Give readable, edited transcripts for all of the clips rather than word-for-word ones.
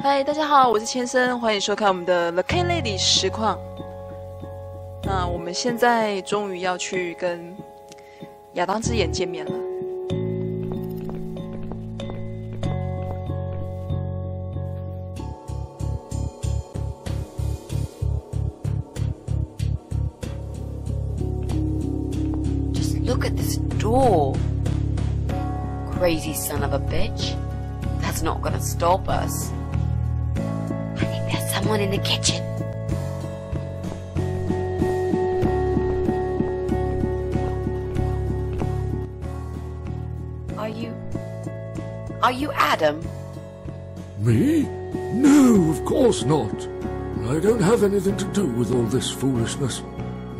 嗨，大家好，我是千森，欢迎收看我们的 The K Lady 实况。那我们现在终于要去跟亚当之眼见面了。Just look at this door. Crazy son of a bitch. That's not gonna stop us. I think there's someone in the kitchen. Are you Adam? Me? No, of course not. I don't have anything to do with all this foolishness.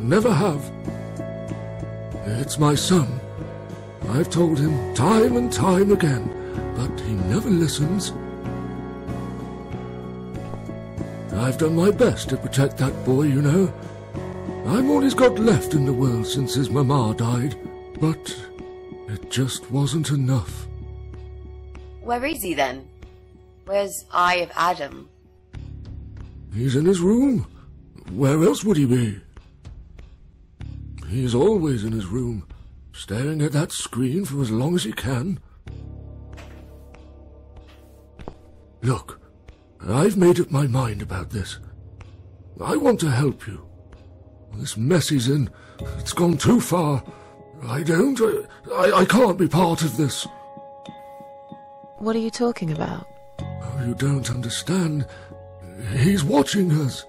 Never have. It's my son. I've told him time and time again, but he never listens. I've done my best to protect that boy, you know. I'm all he's got left in the world since his mama died, but it just wasn't enough. Where is he then? Where's Eye of Adam? He's in his room. Where else would he be? He's always in his room, staring at that screen for as long as he can. Look, I've made up my mind about this. I want to help you. This mess he's in, it's gone too far. I can't be part of this. What are you talking about? Oh, you don't understand. He's watching us.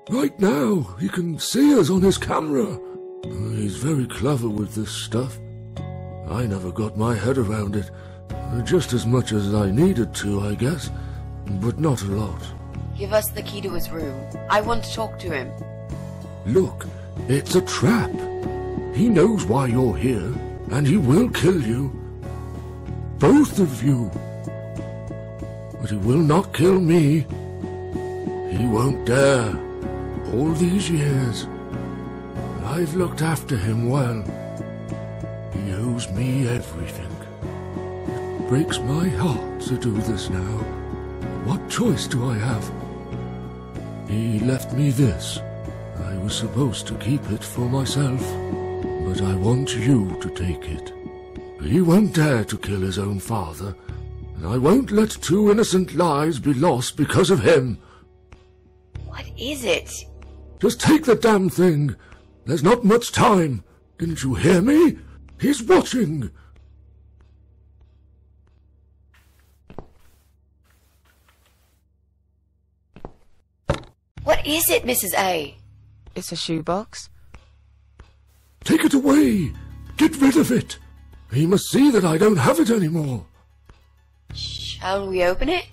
Right now, he can see us on his camera. He's very clever with this stuff. I never got my head around it. Just as much as I needed to, I guess. But not a lot. Give us the key to his room. I want to talk to him. Look, it's a trap. He knows why you're here, and he will kill you. Both of you. But he will not kill me. He won't dare. All these years, I've looked after him well. He owes me everything. It breaks my heart to do this now. What choice do I have? He left me this. I was supposed to keep it for myself, but I want you to take it. He won't dare to kill his own father, and I won't let 2 innocent lives be lost because of him. What is it? Just take the damn thing. There's not much time. Didn't you hear me? He's watching. What is it, Mrs. A? It's a shoebox. Take it away. Get rid of it. He must see that I don't have it anymore. Shall we open it?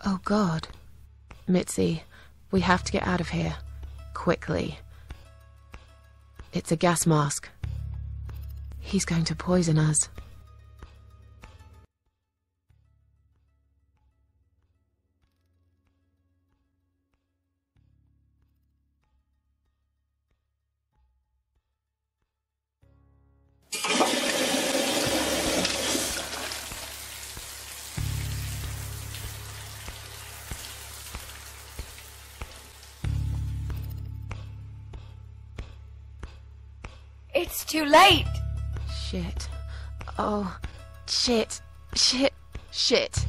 Oh God. Mitzi, we have to get out of here. Quickly. It's a gas mask. He's going to poison us. It's too late. Shit. Oh, shit. Shit.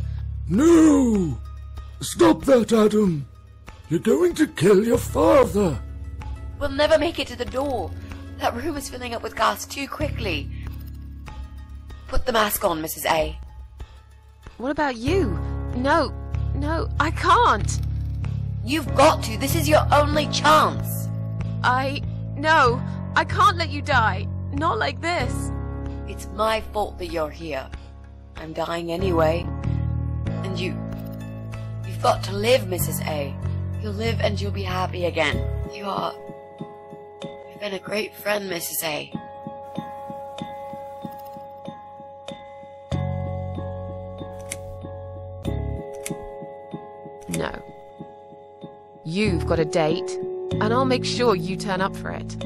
No! Stop that, Adam. You're going to kill your father. We'll never make it to the door. That room is filling up with gas too quickly. Put the mask on, Mrs. A. What about you? No, I can't. You've got to. This is your only chance. No, I can't let you die. Not like this. It's my fault that you're here. I'm dying anyway. And you've got to live, Mrs. A. You'll live and you'll be happy again. You've been a great friend, Mrs. A. No. You've got a date, and I'll make sure you turn up for it.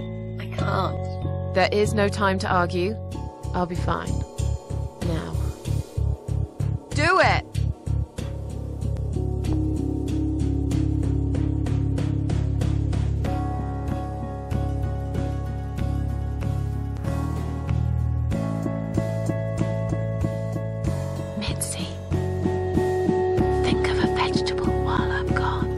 I can't. There is no time to argue. I'll be fine. Now. Do it! Mitzi, think of a vegetable while I'm gone.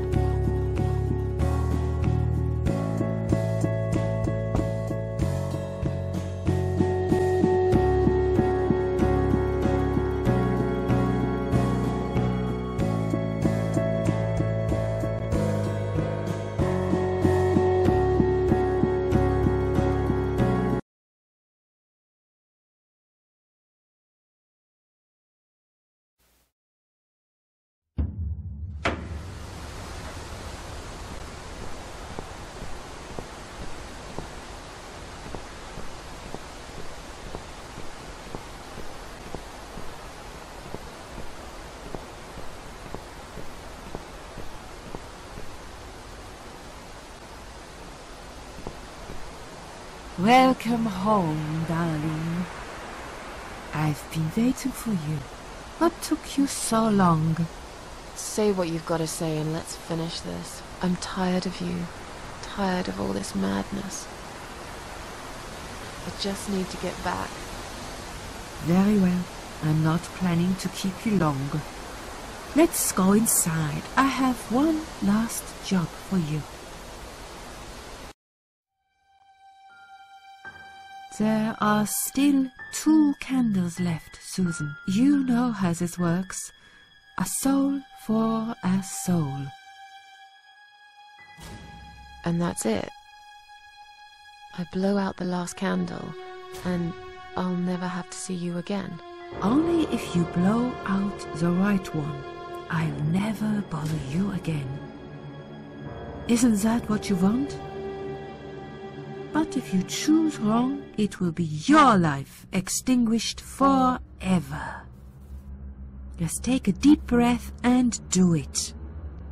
Welcome home, darling. I've been waiting for you. What took you so long? Say what you've got to say and let's finish this. I'm tired of you. Tired of all this madness. I just need to get back. Very well. I'm not planning to keep you long. Let's go inside. I have one last job for you. There are still 2 candles left, Susan. You know how this works. A soul for a soul. And that's it. I blow out the last candle, and I'll never have to see you again. Only if you blow out the right one. I'll never bother you again. Isn't that what you want? But if you choose wrong, it will be your life extinguished forever. Just take a deep breath and do it.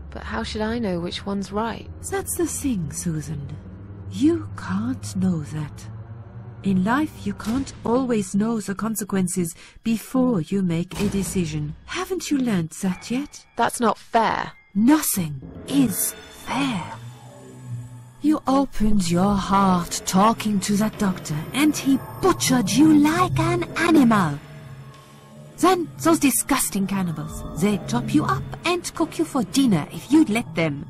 But how should I know which one's right? That's the thing, Susan. You can't know that. In life, you can't always know the consequences before you make a decision. Haven't you learned that yet? That's not fair. Nothing is fair. You opened your heart talking to that doctor, and he butchered you like an animal. Then those disgusting cannibals, they'd chop you up and cook you for dinner if you'd let them.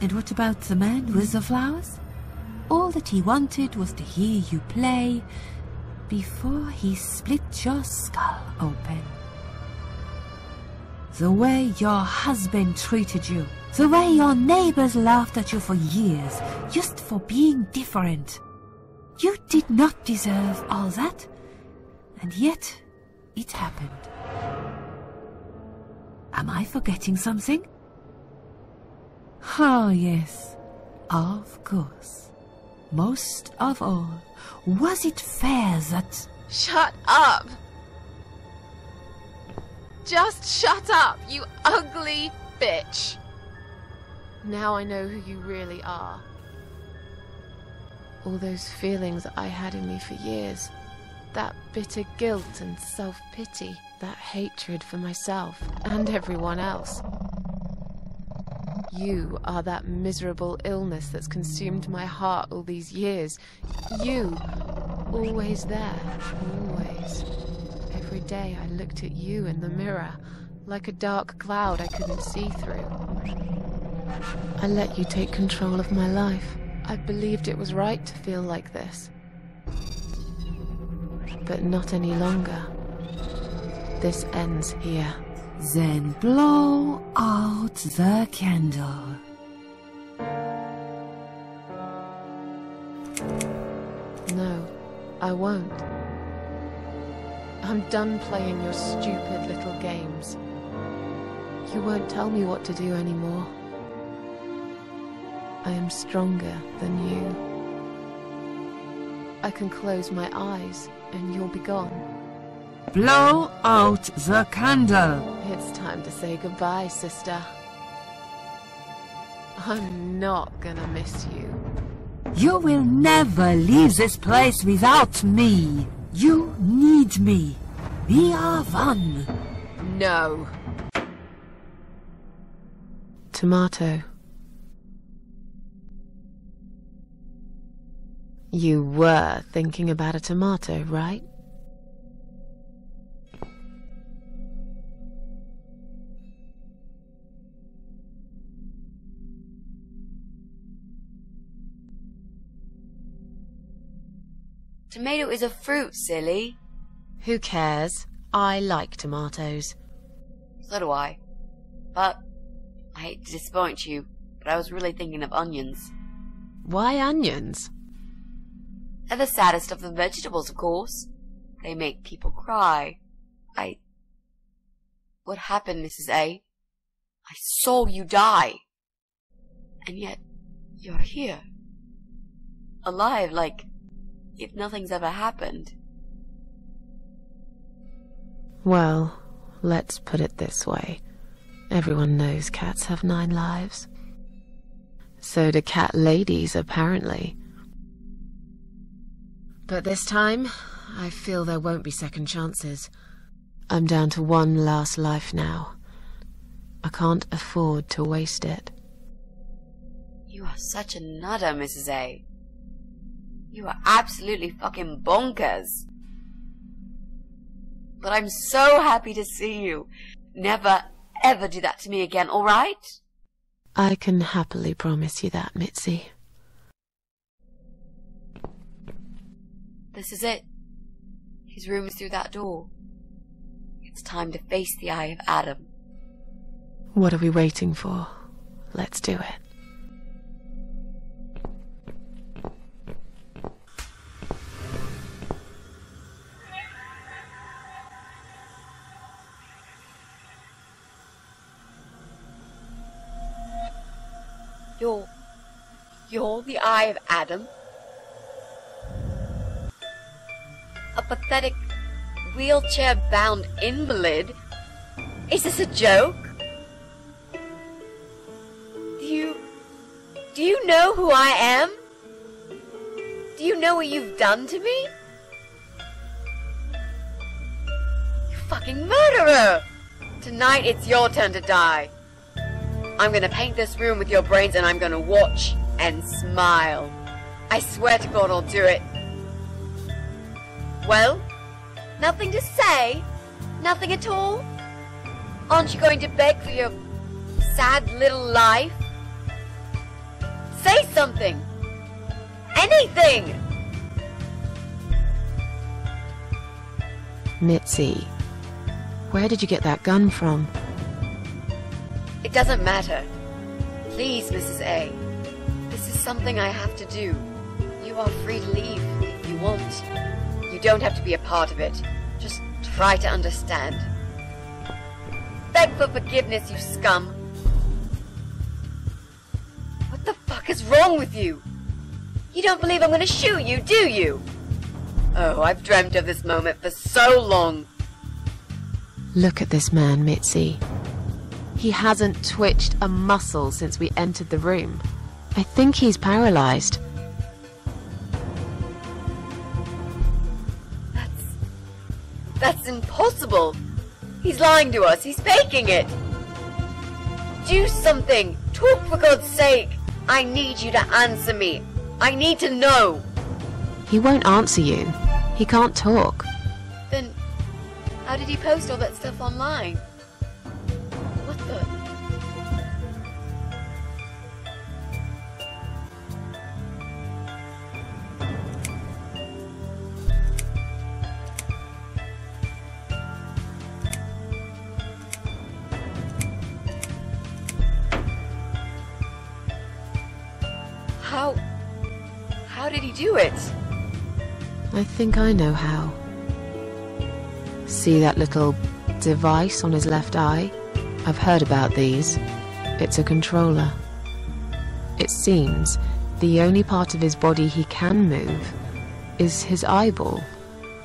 And what about the man with the flowers? All that he wanted was to hear you play before he split your skull open. The way your husband treated you, the way your neighbors laughed at you for years, just for being different. You did not deserve all that, and yet it happened. Am I forgetting something? Oh, yes, of course. Most of all, was it fair that... Shut up! Just shut up, you ugly bitch! Now I know who you really are. All those feelings I had in me for years. That bitter guilt and self-pity. That hatred for myself and everyone else. You are that miserable illness that's consumed my heart all these years. You, always there, always. Every day I looked at you in the mirror, like a dark cloud I couldn't see through. I let you take control of my life. I believed it was right to feel like this. But not any longer. This ends here. Then blow out the candle. No, I won't. I'm done playing your stupid little games. You won't tell me what to do anymore. I am stronger than you. I can close my eyes and you'll be gone. Blow out the candle. It's time to say goodbye, sister. I'm not gonna miss you. You will never leave this place without me. You need me. We are one. No. Tomato. You were thinking about a tomato, right? Tomato is a fruit, silly. Who cares? I like tomatoes. So do I. But I hate to disappoint you, but I was really thinking of onions. Why onions? They're the saddest of the vegetables, of course. They make people cry. What happened, Mrs. A? I saw you die. And yet, you're here. Alive, like if nothing's ever happened. Well, let's put it this way. Everyone knows cats have 9 lives. So do cat ladies, apparently. But this time, I feel there won't be second chances. I'm down to 1 last life now. I can't afford to waste it. You are such a nutter, Mrs. A. You are absolutely fucking bonkers. But I'm so happy to see you. Never, ever do that to me again, alright? I can happily promise you that, Mitzi. This is it. His room is through that door. It's time to face the Eye of Adam. What are we waiting for? Let's do it. You're the Eye of Adam? A pathetic, wheelchair-bound invalid? Is this a joke? Do you know who I am? Do you know what you've done to me? You fucking murderer! Tonight it's your turn to die. I'm gonna paint this room with your brains and I'm gonna watch and smile. I swear to God I'll do it. Well, nothing to say? Nothing at all? Aren't you going to beg for your sad little life? Say something! Anything! Mitzi, where did you get that gun from? It doesn't matter. Please, Mrs. A. This is something I have to do. You are free to leave if you want. You don't have to be a part of it. Just try to understand. Beg for forgiveness, you scum. What the fuck is wrong with you? You don't believe I'm gonna shoot you, do you? Oh, I've dreamt of this moment for so long. Look at this man, Mitzi. He hasn't twitched a muscle since we entered the room. I think he's paralyzed. That's impossible. He's lying to us. He's faking it. Do something. Talk, for God's sake. I need you to answer me. I need to know. He won't answer you. He can't talk. Then, how did he post all that stuff online? What the... How did he do it? I think I know how. See that little device on his left eye? I've heard about these. It's a controller. It seems the only part of his body he can move is his eyeball.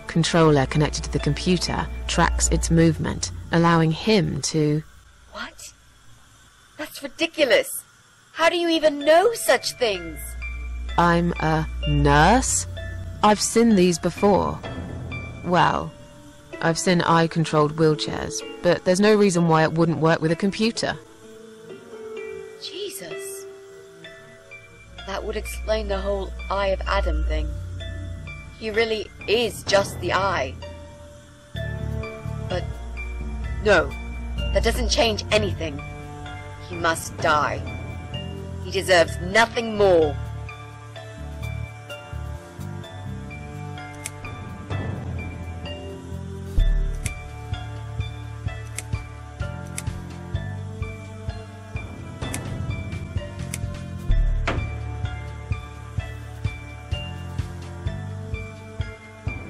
Controller connected to the computer tracks its movement, allowing him to... What? That's ridiculous. How do you even know such things? I'm a nurse? I've seen these before. Well, I've seen eye-controlled wheelchairs, but there's no reason why it wouldn't work with a computer. Jesus. That would explain the whole Eye of Adam thing. He really is just the eye. But no, that doesn't change anything. He must die. He deserves nothing more.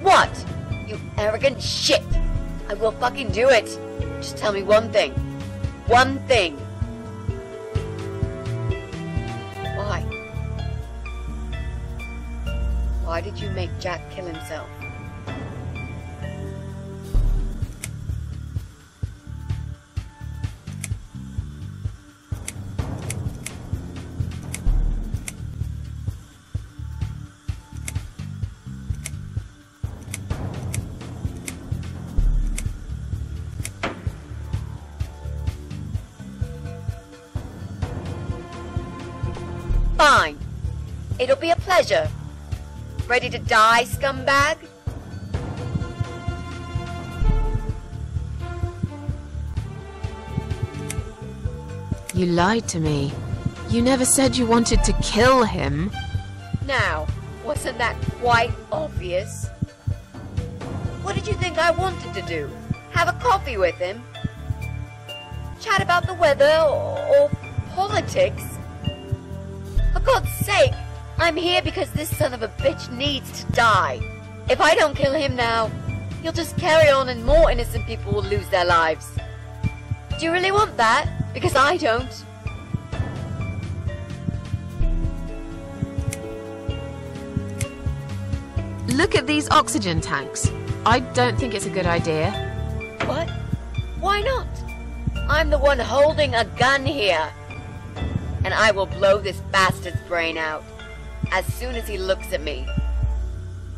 What? You arrogant shit! I will fucking do it! Just tell me one thing. One thing! Why? Why did you make Jack kill himself? Fine. It'll be a pleasure. Ready to die, scumbag? You lied to me. You never said you wanted to kill him. Now, wasn't that quite obvious? What did you think I wanted to do? Have a coffee with him? Chat about the weather or politics? For God's sake, I'm here because this son of a bitch needs to die. If I don't kill him now, he'll just carry on and more innocent people will lose their lives. Do you really want that? Because I don't. Look at these oxygen tanks. I don't think it's a good idea. What? Why not? I'm the one holding a gun here. And I will blow this bastard's brain out as soon as he looks at me.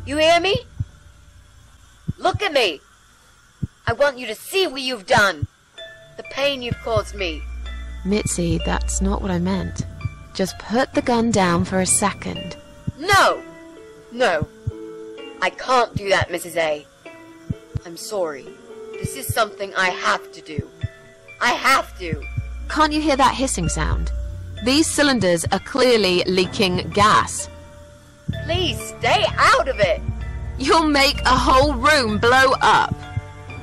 You hear me? Look at me. I want you to see what you've done. The pain you've caused me. Mitzi, that's not what I meant. Just put the gun down for a second. No! No. I can't do that, Mrs. A. I'm sorry. This is something I have to do. I have to. Can't you hear that hissing sound? These cylinders are clearly leaking gas. Please stay out of it. You'll make a whole room blow up.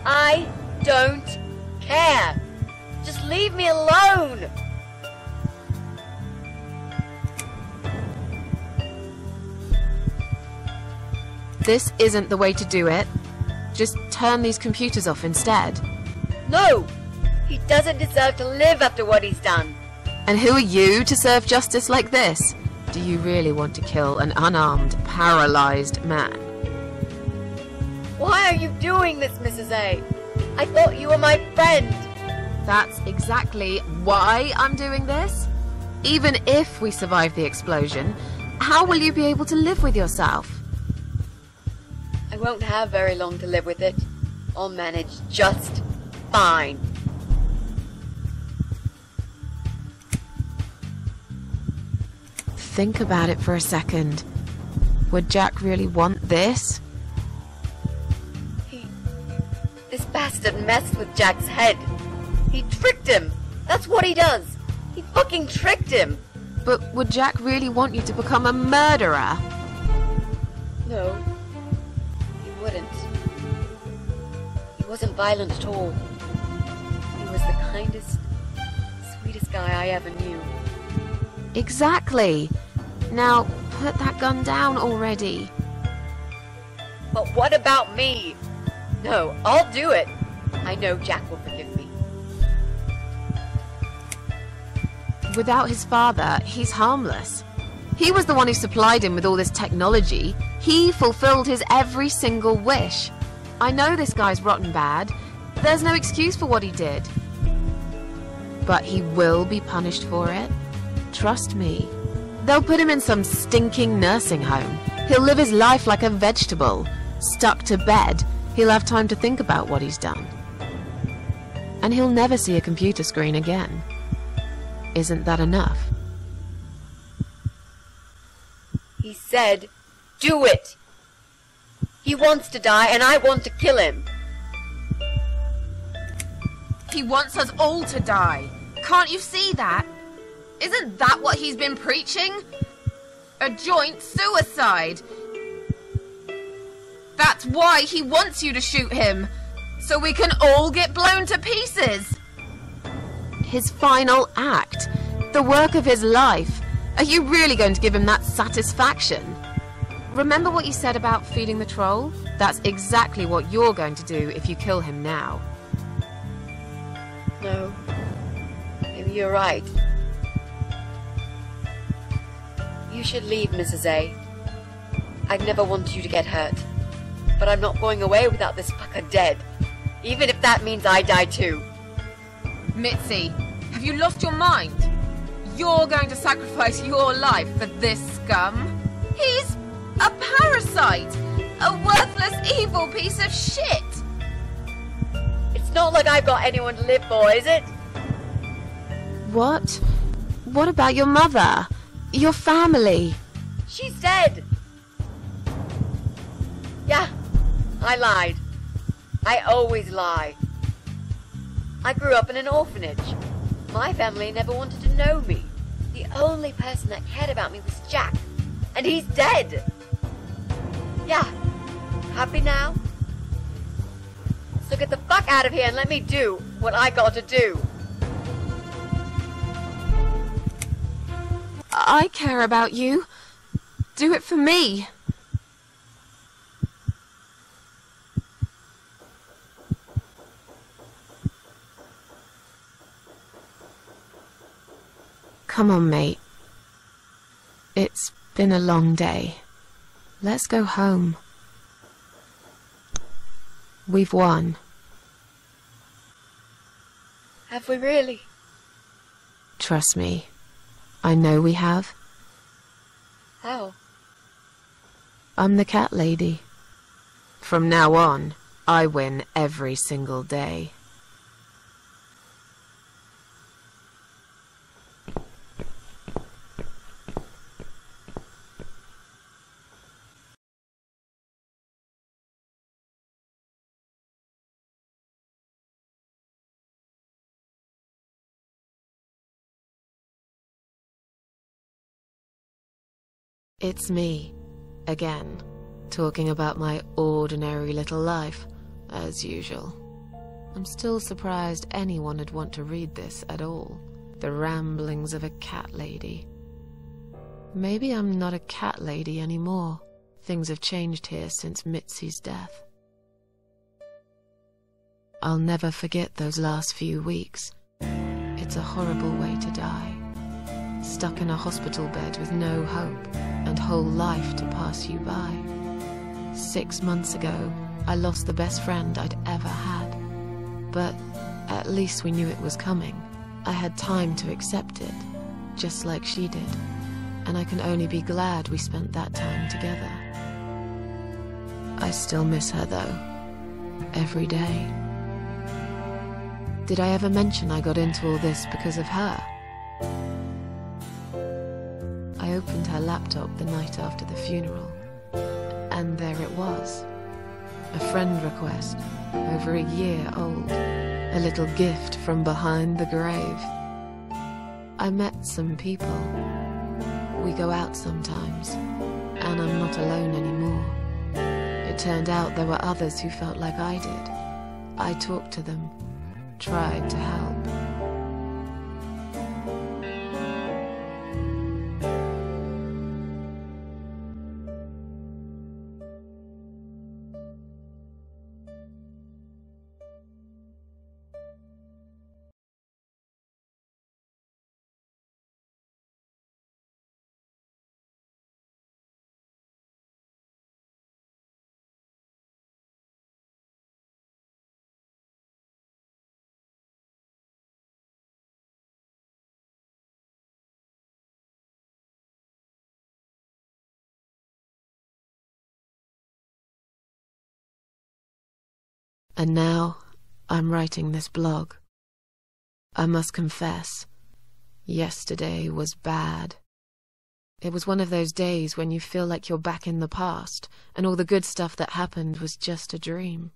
I don't care. Just leave me alone. This isn't the way to do it. Just turn these computers off instead. No! He doesn't deserve to live after what he's done. And who are you to serve justice like this? Do you really want to kill an unarmed, paralyzed man? Why are you doing this, Mrs. A? I thought you were my friend. That's exactly why I'm doing this. Even if we survive the explosion, how will you be able to live with yourself? I won't have very long to live with it. I'll manage just fine. Think about it for a second. Would Jack really want this? This bastard messed with Jack's head. He tricked him. That's what he does. He fucking tricked him. But would Jack really want you to become a murderer? No. He wouldn't. He wasn't violent at all. He was the kindest, sweetest guy I ever knew. Exactly. Now, put that gun down already. But what about me? No, I'll do it. I know Jack will forgive me. Without his father, he's harmless. He was the one who supplied him with all this technology. He fulfilled his every single wish. I know this guy's rotten bad. There's no excuse for what he did. But he will be punished for it. Trust me. They'll put him in some stinking nursing home. He'll live his life like a vegetable, stuck to bed. He'll have time to think about what he's done. And he'll never see a computer screen again. Isn't that enough? He said, do it! He wants to die, and I want to kill him. He wants us all to die. Can't you see that? Isn't that what he's been preaching? A joint suicide. That's why he wants you to shoot him. So we can all get blown to pieces. His final act. The work of his life. Are you really going to give him that satisfaction? Remember what you said about feeding the troll? That's exactly what you're going to do if you kill him now. No. Maybe you're right. You should leave, Mrs. A. I'd never want you to get hurt. But I'm not going away without this fucker dead. Even if that means I die too. Mitzi, have you lost your mind? You're going to sacrifice your life for this scum? He's a parasite! A worthless, evil piece of shit! It's not like I've got anyone to live for, is it? What? What about your mother? Your family? She's dead! Yeah, I lied. I always lie. I grew up in an orphanage. My family never wanted to know me. The only person that cared about me was Jack. And he's dead! Yeah, happy now? So get the fuck out of here and let me do what I got to do. I care about you. Do it for me. Come on, mate. It's been a long day. Let's go home. We've won. Have we really? Trust me. I know we have. How? I'm the cat lady. From now on, I win every single day. It's me, again, talking about my ordinary little life, as usual. I'm still surprised anyone would want to read this at all. The ramblings of a cat lady. Maybe I'm not a cat lady anymore. Things have changed here since Mitzi's death. I'll never forget those last few weeks. It's a horrible way to die. Stuck in a hospital bed with no hope, and whole life to pass you by. 6 months ago, I lost the best friend I'd ever had. But at least we knew it was coming. I had time to accept it, just like she did. And I can only be glad we spent that time together. I still miss her though, every day. Did I ever mention I got into all this because of her? I opened her laptop the night after the funeral, and there it was. A friend request, over a year old. A little gift from behind the grave. I met some people. We go out sometimes, and I'm not alone anymore. It turned out there were others who felt like I did. I talked to them, tried to help. And now I'm writing this blog. I must confess, yesterday was bad. It was one of those days when you feel like you're back in the past, and all the good stuff that happened was just a dream.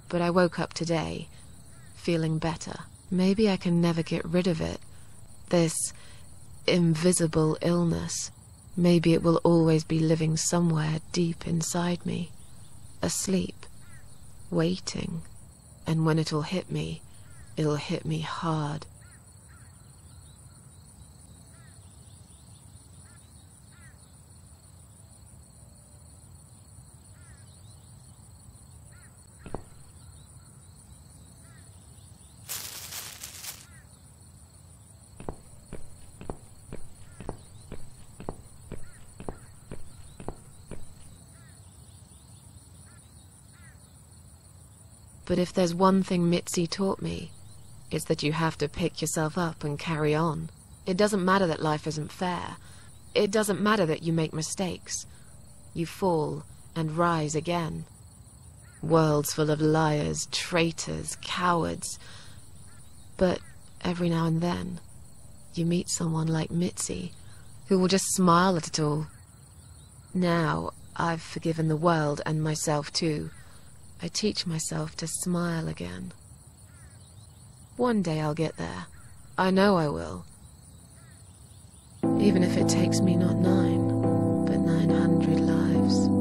But I woke up today, feeling better. Maybe I can never get rid of it, this invisible illness. Maybe it will always be living somewhere deep inside me, asleep, waiting, and when it'll hit me hard. But if there's one thing Mitzi taught me, it's that you have to pick yourself up and carry on. It doesn't matter that life isn't fair. It doesn't matter that you make mistakes. You fall and rise again. Worlds full of liars, traitors, cowards. But every now and then, you meet someone like Mitzi, who will just smile at it all. Now, I've forgiven the world and myself too. I teach myself to smile again. One day I'll get there. I know I will. Even if it takes me not 9, but 900 lives.